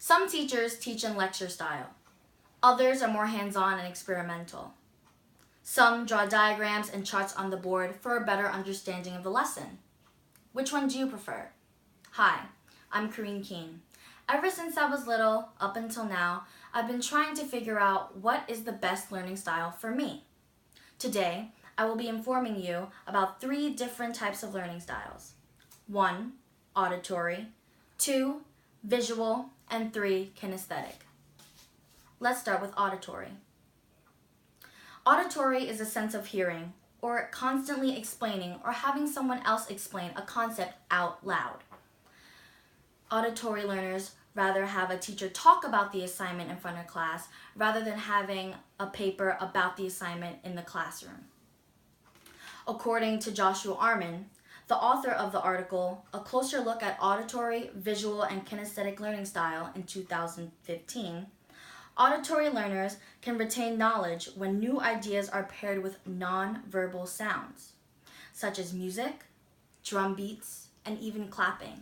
Some teachers teach in lecture style. Others are more hands-on and experimental. Some draw diagrams and charts on the board for a better understanding of the lesson. Which one do you prefer? Hi, I'm Kien. Ever since I was little, up until now, I've been trying to figure out what is the best learning style for me. Today, I will be informing you about 3 different types of learning styles. 1, auditory, 2, visual, and 3, kinesthetic. Let's start with auditory. Auditory is a sense of hearing, or constantly explaining or having someone else explain a concept out loud. Auditory learners rather have a teacher talk about the assignment in front of class rather than having a paper about the assignment in the classroom. According to Joshua Arman, the author of the article, A Closer Look at Auditory, Visual, and Kinesthetic Learning Style in 2015, auditory learners can retain knowledge when new ideas are paired with non-verbal sounds, such as music, drum beats, and even clapping.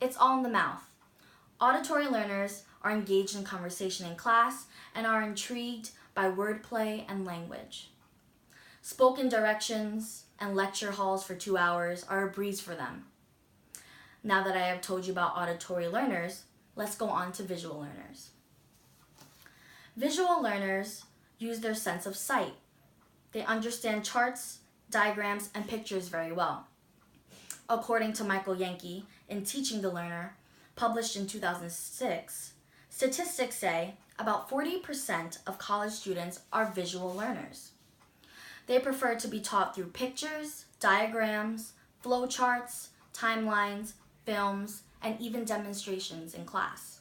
It's all in the mouth. Auditory learners are engaged in conversation in class and are intrigued by wordplay and language. Spoken directions and lecture halls for 2 hours are a breeze for them. Now that I have told you about auditory learners, let's go on to visual learners. Visual learners use their sense of sight. They understand charts, diagrams, and pictures very well. According to Michael Yankee in Teaching the Learner, published in 2006, statistics say about 40% of college students are visual learners. They prefer to be taught through pictures, diagrams, flowcharts, timelines, films, and even demonstrations in class.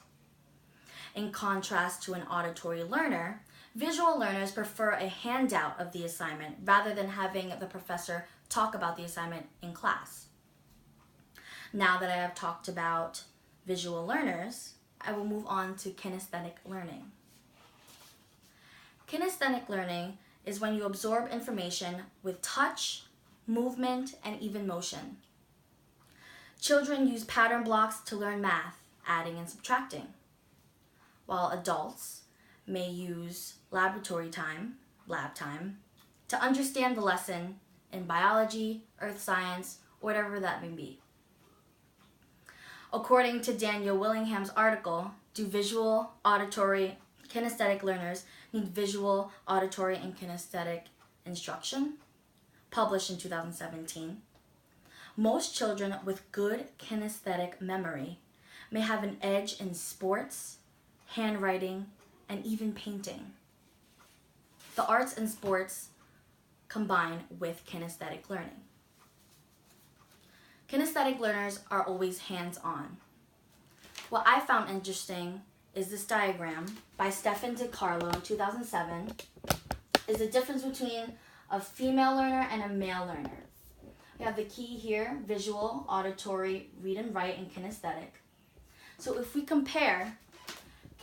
In contrast to an auditory learner, visual learners prefer a handout of the assignment rather than having the professor talk about the assignment in class. Now that I have talked about visual learners, I will move on to kinesthetic learning. Kinesthetic learning is when you absorb information with touch, movement, and even motion. Children use pattern blocks to learn math, adding and subtracting, while adults may use laboratory time, lab time, to understand the lesson in biology, earth science, whatever that may be. According to Daniel Willingham's article, Do Visual, Auditory, Kinesthetic Learners Need Visual, Auditory, and Kinesthetic Instruction? Published in 2017. Most children with good kinesthetic memory may have an edge in sports, handwriting, and even painting. The arts and sports combine with kinesthetic learning. Kinesthetic learners are always hands-on. What I found interesting is this diagram by Stefan DiCarlo in 2007 is the difference between a female learner and a male learner. We have the key here, visual, auditory, read and write, and kinesthetic. So if we compare,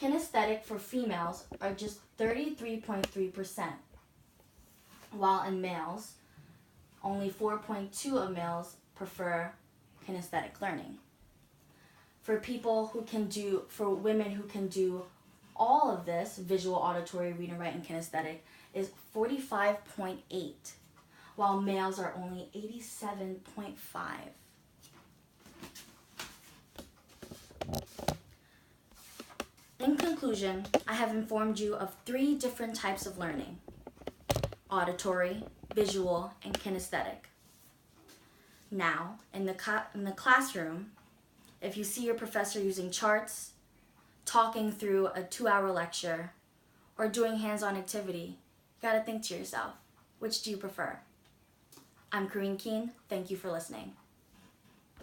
kinesthetic for females are just 33.3%, while in males, only 4.2% of males prefer kinesthetic learning. For women who can do all of this, visual, auditory, read and write, and kinesthetic, is 45.8%, while males are only 87.5%. In conclusion, I have informed you of 3 different types of learning: auditory, visual, and kinesthetic. Now, in the classroom, if you see your professor using charts, talking through a 2-hour lecture, or doing hands-on activity, you gotta think to yourself, which do you prefer? I'm Kareen Kien. Thank you for listening.